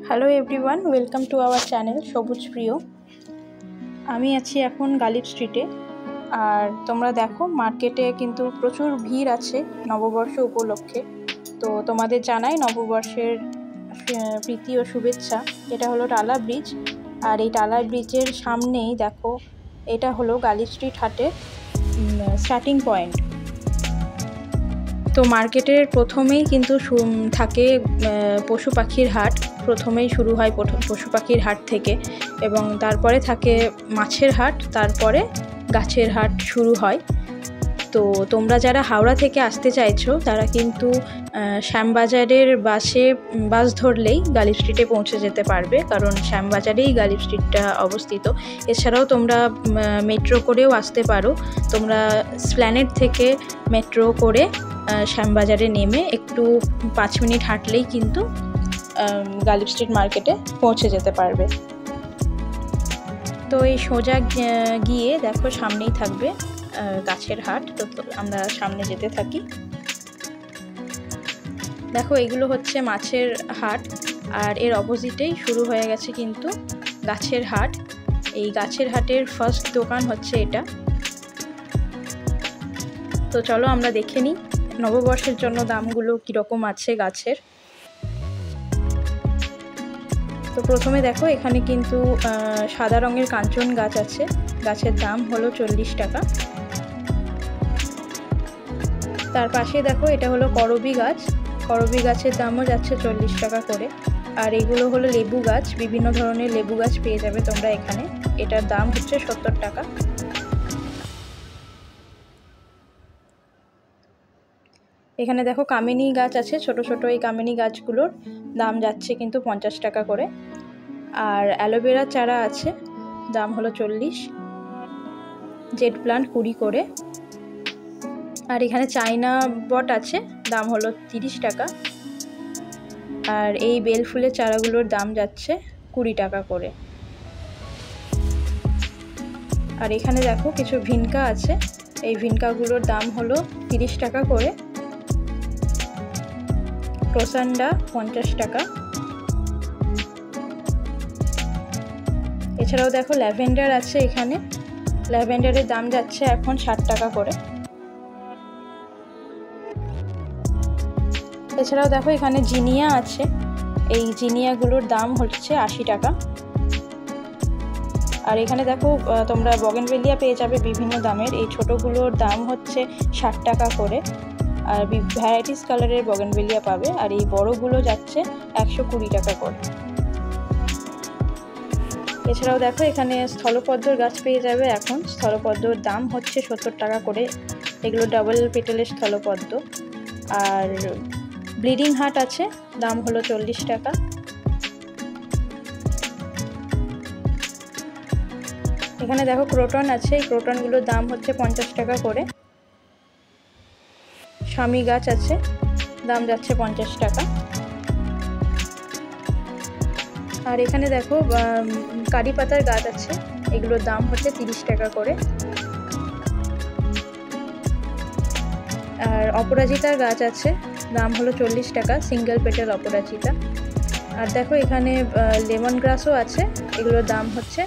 Hello everyone, welcome to our channel সবুজ প্রিয়। আমি আছি এখন গালিব স্ট্রিটে। আর তোমরা দেখো মার্কেটে কিন্তু প্রচুর ভিড় আছে নববর্ষ উপলক্ষে। তো তোমাদের জানাই নববর্ষের প্রীতি ও শুভেচ্ছা। এটা হলো টালা ব্রিজ, আর এই টালা ব্রিজের সামনেই দেখো এটা হলো গালিব স্ট্রিট হাটের স্টার্টিং পয়েন্ট। তো মার্কেটের প্রথমেই কিন্তু থাকে পশু পাখির হাট। প্রথমেই শুরু হয় পশু পাখির হাট থেকে, এবং তারপরে থাকে মাছের হাট, তারপরে গাছের হাট শুরু হয়। তো তোমরা যারা হাওড়া থেকে আসতে চাইছো তারা কিন্তু শ্যামবাজারের বাস ধরলেই গালিব স্ট্রিটে পৌঁছে যেতে পারবে, কারণ শ্যামবাজারেই গালিব স্ট্রিটটা অবস্থিত। এছাড়াও তোমরা মেট্রো করেও আসতে পারো। তোমরা স্প্ল্যানেড থেকে মেট্রো করে শ্যামবাজারে নেমে একটু 5 মিনিট হাঁটলেই কিন্তু গালিব স্ট্রিট মার্কেটে পৌঁছে যেতে পারবে। তো এই সোজা গিয়ে দেখো সামনেই থাকবে গাছের হাট। তো আমরা সামনে যেতে থাকি। দেখো এগুলো হচ্ছে মাছের হাট, আর এর অপোজিটেই শুরু হয়ে গেছে কিন্তু গাছের হাট। এই গাছের হাটের ফার্স্ট দোকান হচ্ছে এটা। তো চলো আমরা দেখে নিই নববর্ষের জন্য দামগুলো কীরকম আছে গাছের। তো প্রথমে দেখো এখানে কিন্তু সাদা রঙের কাঞ্চন গাছ আছে। গাছের দাম হলো 40 টাকা। তার পাশে দেখো এটা হলো করবি গাছ। করবি গাছের দামও যাচ্ছে 40 টাকা করে। আর এগুলো হলো লেবু গাছ, বিভিন্ন ধরনের লেবু গাছ পেয়ে যাবে তোমরা এখানে। এটার দাম হচ্ছে 70 টাকা। এখানে দেখো কামিনী গাছ আছে, ছোট ছোট এই কামিনী গাছগুলোর দাম যাচ্ছে কিন্তু 50 টাকা করে। আর অ্যালোভেরা চারা আছে, দাম হলো 40। জেড প্লান্ট 20 করে। আর এখানে চাইনা বট আছে, দাম হলো 30 টাকা। আর এই বেল ফুলের চারাগুলোর দাম যাচ্ছে 20 টাকা করে। আর এখানে দেখো কিছু ভিনকা আছে, এই ভিনকাগুলোর দাম হলো 30 টাকা করে। ক্রোসান্ডা 50 টাকা। এছাড়াও দেখো ল্যাভেন্ডার আছে এখানে। ল্যাভেন্ডারের দাম যাচ্ছে এখন 60 টাকা করে। এছাড়াও দেখো এখানে জিনিয়া আছে, এই জিনিয়াগুলোর দাম হচ্ছে 80 টাকা। আর এখানে দেখো তোমরা বগেনভেলিয়া পেয়ে যাবে বিভিন্ন দামের। এই ছোটোগুলোর দাম হচ্ছে 60 টাকা করে। আর ভ্যারাইটিস কালারের বগেনভেলিয়া পাবে। আর এই বড়গুলো যাচ্ছে 120 টাকা করে। এছাড়াও দেখো এখানে স্থলপদ্মর গাছ পেয়ে যাবে এখন। স্থলপদ্মর দাম হচ্ছে 70 টাকা করে। এগুলো ডাবল পেটেলের স্থলপদ্ম। আর ব্লিডিং হার্ট আছে, দাম হলো 40 টাকা। এখানে দেখো ক্রোটন আছে, এই ক্রোটনগুলোর দাম হচ্ছে 50 টাকা করে। স্বামী গাছ আছে, দাম যাচ্ছে 50 টাকা। আর এখানে দেখো কারি পাতার গাছ আছে, এগুলোর দাম হচ্ছে 30 টাকা করে। আর অপরাজিতার গাছ আছে, দাম হলো 40 টাকা, সিঙ্গেল পেটেল অপরাজিতা। আর দেখো এখানে লেমন গ্রাসও আছে, এগুলোর দাম হচ্ছে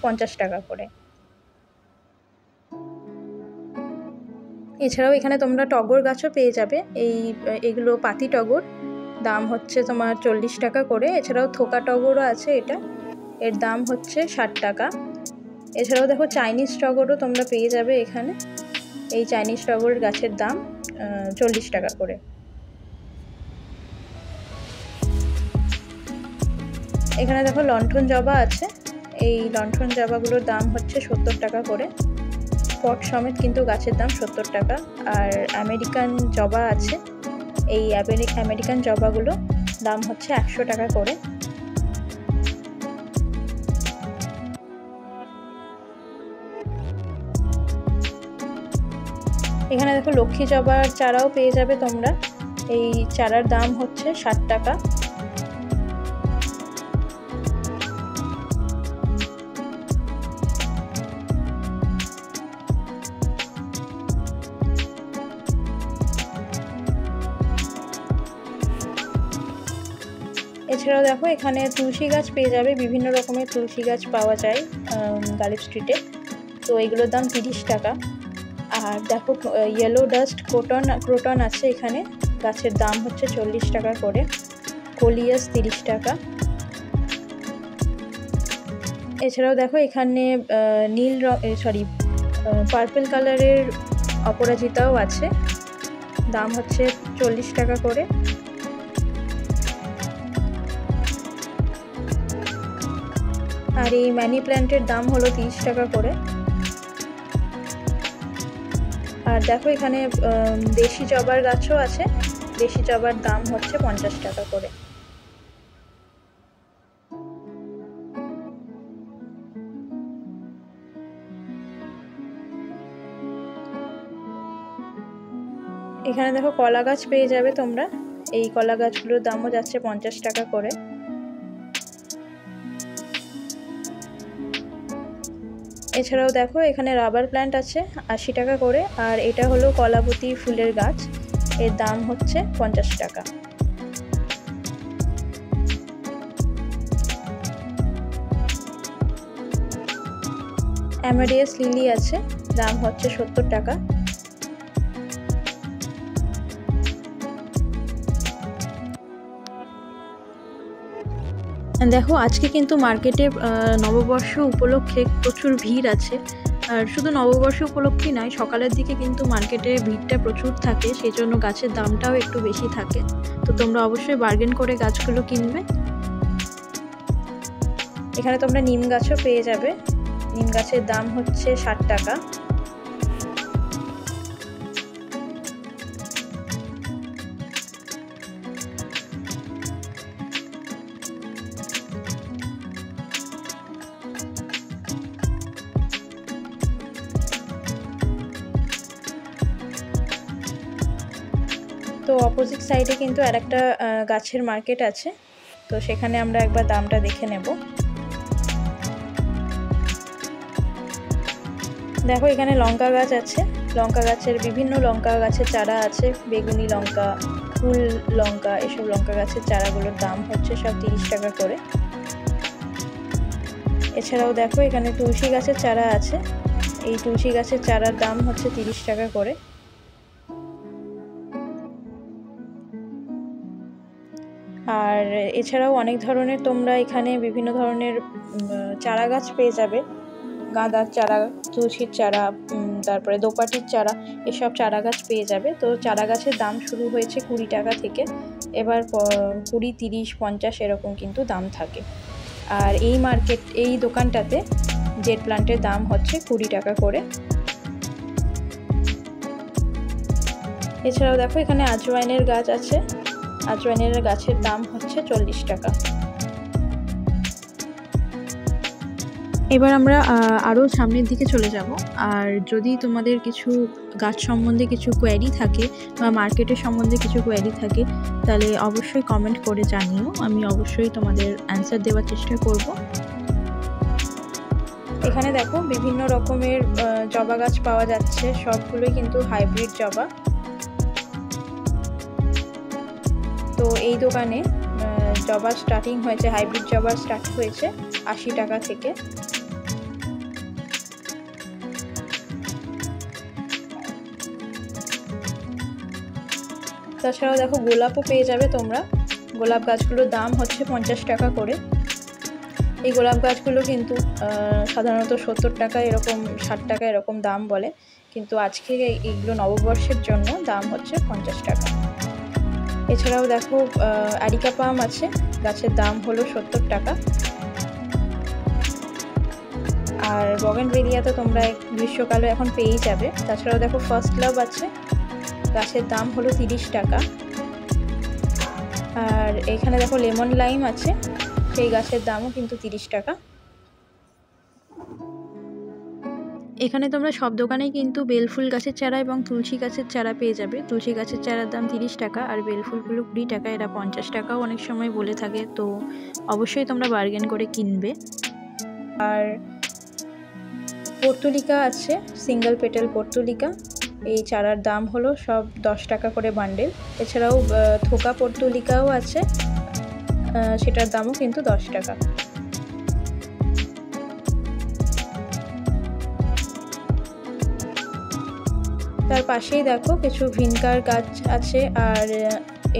50 টাকা করে। এছাড়াও এখানে তোমরা টগর গাছও পেয়ে যাবে। এগুলো পাতি টগর, দাম হচ্ছে তোমার 40 টাকা করে। এছাড়াও থোকা টগরও আছে, এর দাম হচ্ছে 60 টাকা। এছাড়াও দেখো চাইনিজ টগরও তোমরা পেয়ে যাবে এখানে। এই চাইনিজ টগর গাছের দাম 40 টাকা করে। এখানে দেখো লণ্ঠন জবা আছে, এই লণ্ঠন জবাগুলোর দাম হচ্ছে 70 টাকা করে। পট সমেত কিন্তু গাছের দাম 70 টাকা। আর আমেরিকান জবা আছে, এই আমেরিকান জবাগুলো দাম হচ্ছে 100 টাকা করে। এখানে দেখো লক্ষ্মী জবার চারাও পেয়ে যাবে তোমরা। এই চারার দাম হচ্ছে 60 টাকা। এছাড়াও দেখো এখানে তুলসী গাছ পেয়ে যাবে, বিভিন্ন রকমের তুলসী গাছ পাওয়া যায় গালিব স্ট্রিটে। তো এগুলোর দাম 30 টাকা। আর দেখো ইয়েলো ডাস্ট ক্রোটন আছে এখানে, গাছের দাম হচ্ছে 40 টাকা করে। কোলিয়াস 30 টাকা। এছাড়াও দেখো এখানে পার্পল কালারের অপরাজিতাও আছে, দাম হচ্ছে 40 টাকা করে। আর এই মানি প্ল্যান্টের দাম হলো 30 টাকা করে। আর দেখো এখানে দেশি জবার গাছও আছে, দেশি জবার দাম হচ্ছে 50 টাকা করে। এখানে দেখো কলা গাছ পেয়ে যাবে তোমরা, এই কলা গাছগুলোর দামও যাচ্ছে 50 টাকা করে। এছাড়াও দেখো এখানে রাবার প্ল্যান্ট আছে 80 টাকা করে। আর এটা হলো কলাবতী ফুলের গাছ, এর দাম হচ্ছে 50 টাকা। অ্যামাডিয়াস লিলি আছে, দাম হচ্ছে 70 টাকা। দেখো আজকে কিন্তু মার্কেটে নববর্ষ উপলক্ষে প্রচুর ভিড় আছে। আর শুধু নববর্ষ উপলক্ষেই নয়, সকালের দিকে কিন্তু মার্কেটে ভিড়টা প্রচুর থাকে, সেই জন্য গাছের দামটাও একটু বেশি থাকে। তো তোমরা অবশ্যই বার্গেন করে গাছগুলো কিনবে। এখানে তোমরা নিম গাছও পেয়ে যাবে, নিম গাছের দাম হচ্ছে 60 টাকা। তো অপোজিট সাইডে কিন্তু আরেকটা গাছের মার্কেট আছে, তো সেখানে আমরা একবার দামটা দেখে নেব। দেখো এখানে লঙ্কা গাছ আছে, লঙ্কা গাছের বিভিন্ন লঙ্কা গাছের চারা আছে, বেগুনি লঙ্কা, ফুল লঙ্কা, এসব লঙ্কা গাছের চারাগুলোর দাম হচ্ছে সব 30 টাকা করে। এছাড়াও দেখো এখানে তুলসী গাছের চারা আছে, এই তুলসী গাছের চারার দাম হচ্ছে 30 টাকা করে। আর এছাড়াও অনেক ধরনের তোমরা এখানে বিভিন্ন ধরনের চারা গাছ পেয়ে যাবে, গাঁদার চারা, তুলসীর চারা, তারপরে দোপাটির চারা, এসব চারা গাছ পেয়ে যাবে। তো চারা গাছের দাম শুরু হয়েছে 20 টাকা থেকে, এবার 20, 30, 50 এরকম কিন্তু দাম থাকে। আর এই দোকানটাতে জেড প্লান্টের দাম হচ্ছে 20 টাকা করে। এছাড়াও দেখো এখানে আজওয়াইনের গাছ আছে, আজওয়াইনের গাছের দাম হচ্ছে 40 টাকা। এবার আমরা আরও সামনের দিকে চলে যাব। আর যদি তোমাদের কিছু গাছ সম্বন্ধে কিছু কোয়েরি থাকে বা মার্কেটের সম্বন্ধে কিছু কোয়েরি থাকে, তাহলে অবশ্যই কমেন্ট করে জানিও, আমি অবশ্যই তোমাদের অ্যান্সার দেওয়ার চেষ্টা করব। এখানে দেখো বিভিন্ন রকমের জবা গাছ পাওয়া যাচ্ছে, সবগুলোই কিন্তু হাইব্রিড জবা। তো এই দোকানে জবা স্টার্টিং হয়েছে, হাইব্রিড জবা স্টার্ট হয়েছে 80 টাকা থেকে। তাছাড়াও দেখো গোলাপও পেয়ে যাবে তোমরা, গোলাপ গাছগুলোর দাম হচ্ছে 50 টাকা করে। এই গোলাপ গাছগুলো কিন্তু সাধারণত 70 টাকা এরকম, 60 টাকা এরকম দাম বলে, কিন্তু আজকে এইগুলো নববর্ষের জন্য দাম হচ্ছে 50 টাকা। এছাড়াও দেখো আরিকা পাম আছে, গাছের দাম হলো 70 টাকা। আর বগেনভেলিয়া তো তোমরা গ্রীষ্মকালে এখন পেয়েই যাবে। তাছাড়াও দেখো ফার্স্ট লাভ আছে, গাছের দাম হলো 30 টাকা। আর এখানে দেখো লেমন লাইম আছে, সেই গাছের দামও কিন্তু 30 টাকা। এখানে তোমরা সব দোকানেই কিন্তু বেলফুল গাছের চারা এবং তুলসী গাছের চারা পেয়ে যাবে। তুলসী গাছের চারার দাম 30 টাকা আর বেলফুলগুলো 20 টাকা, এরা 50 টাকাও অনেক সময় বলে থাকে। তো অবশ্যই তোমরা বার্গেন করে কিনবে। আর পর্তুলিকা আছে, সিঙ্গেল পেটেল পর্তুলিকা, এই চারার দাম হলো সব 10 টাকা করে বান্ডেল। এছাড়াও থোকা পর্তুলিকাও আছে, সেটার দামও কিন্তু 10 টাকা। তার পাশেই দেখো কিছু ভিনকার গাছ আছে, আর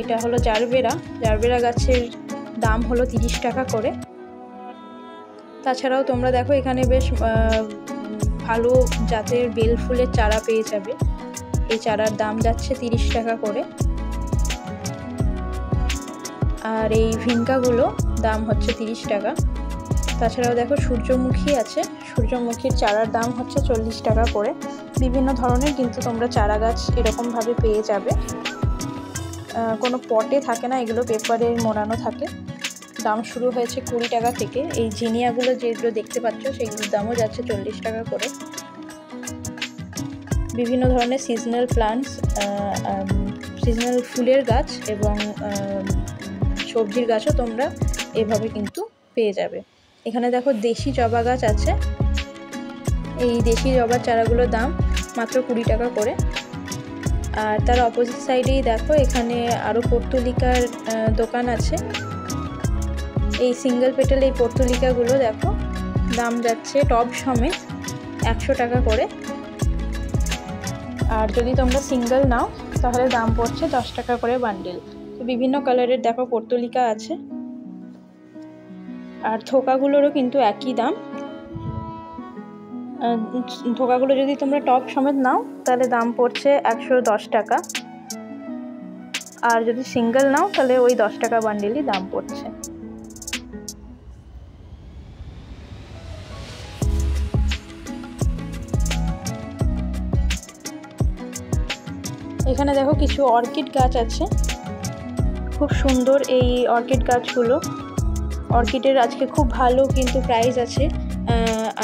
এটা হলো জারবেরা গাছের দাম হলো 30 টাকা করে। তাছাড়াও তোমরা দেখো এখানে বেশ ভালো জাতের বেল ফুলের চারা পেয়ে যাবে। এই চারার দাম যাচ্ছে 30 টাকা করে। আর এই ভিনকাগুলো দাম হচ্ছে 30 টাকা। তাছাড়াও দেখো সূর্যমুখী আছে, সূর্যমুখীর চারার দাম হচ্ছে 40 টাকা করে। বিভিন্ন ধরনের কিন্তু তোমরা চারা গাছ এরকমভাবে পেয়ে যাবে। কোনো পটে থাকে না, এগুলো পেপারে মোড়ানো থাকে। দাম শুরু হয়েছে 20 টাকা থেকে। এই জিনিয়াগুলো যেগুলো দেখতে পাচ্ছ সেগুলোর দামও যাচ্ছে 40 টাকা করে। বিভিন্ন ধরনের সিজনাল প্লান্টস, সিজনাল ফুলের গাছ এবং সবজির গাছও তোমরা এভাবে কিন্তু পেয়ে যাবে। এখানে দেখো দেশি জবা গাছ আছে। এই দেশি জবার চারাগুলোর দাম মাত্র 20 টাকা করে। আর তার অপোজিট সাইডেই দেখো এখানে আরও পর্তুলিকার দোকান আছে। এই সিঙ্গেল পেটাল এই পর্তুলিকাগুলো দেখো দাম যাচ্ছে টব সমেত 100 টাকা করে। আর যদি তোমরা সিঙ্গেল নাও তাহলে দাম পড়ছে 10 টাকা করে বান্ডিল। তো বিভিন্ন কালারের দেখো পর্তুলিকা আছে। আর থোকাগুলোরও কিন্তু একই দাম। থোকাগুলো যদি তোমরা টপ সমেত নাও তাহলে দাম পড়ছে 110 টাকা। আর যদি সিঙ্গেল নাও তাহলে ওই 10 টাকা বান্ডিলই দাম পড়ছে। এখানে দেখো কিছু অর্কিড গাছ আছে, খুব সুন্দর এই অর্কিড গাছগুলো। অর্কিডের আজকে খুব ভালো কিন্তু প্রাইস আছে।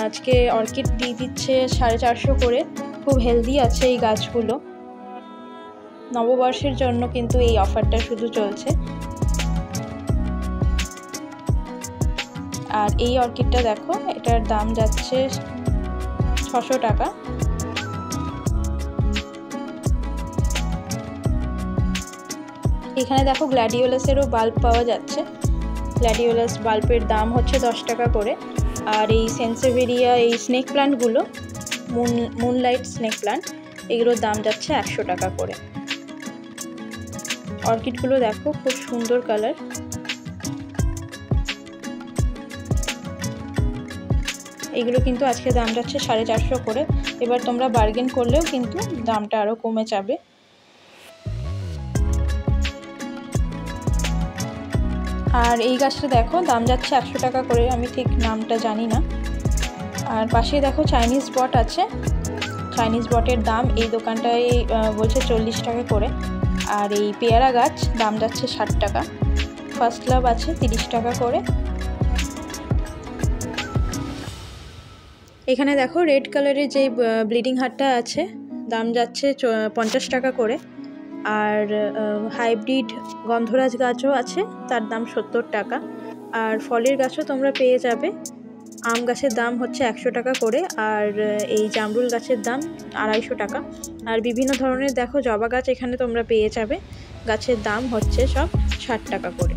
আজকে অর্কিড দিয়ে দিচ্ছে 450 করে। খুব হেলদি আছে এই গাছগুলো। নববর্ষের জন্য কিন্তু এই অফারটা শুধু চলছে। আর এই অর্কিডটা দেখো, এটার দাম যাচ্ছে 600 টাকা। এখানে দেখো গ্ল্যাডিওলাসেরও বাল্ব পাওয়া যাচ্ছে। গ্ল্যাডিওলাস বাল্বের দাম হচ্ছে 10 টাকা করে। আর এই সেন্সেভেরিয়া এই স্নেক প্ল্যান্টগুলো, মুনলাইট স্নেক প্ল্যান্ট, এগুলোর দাম যাচ্ছে 100 টাকা করে। অর্কিডগুলো দেখো খুব সুন্দর কালার। এগুলো কিন্তু আজকে দাম যাচ্ছে 450 করে। এবার তোমরা বার্গেন করলেও কিন্তু দামটা আরও কমে যাবে। আর এই গাছটা দেখো দাম যাচ্ছে 100 টাকা করে, আমি ঠিক নামটা জানি না। আর পাশে দেখো চাইনিজ বট আছে। চাইনিজ বটের দাম এই দোকানটায় বলছে 40 টাকা করে। আর এই পেয়ারা গাছ দাম যাচ্ছে 60 টাকা। ফার্স্ট লাভ আছে 30 টাকা করে। এখানে দেখো রেড কালারের যে ব্লিডিং হার্টটা আছে, দাম যাচ্ছে 50 টাকা করে। আর হাইব্রিড গন্ধরাজ গাছও আছে, তার দাম 70 টাকা। আর ফলের গাছও তোমরা পেয়ে যাবে। আম গাছের দাম হচ্ছে 100 টাকা করে। আর এই জামরুল গাছের দাম 250 টাকা। আর বিভিন্ন ধরনের দেখো জবা গাছ এখানে তোমরা পেয়ে যাবে। গাছের দাম হচ্ছে সব 60 টাকা করে।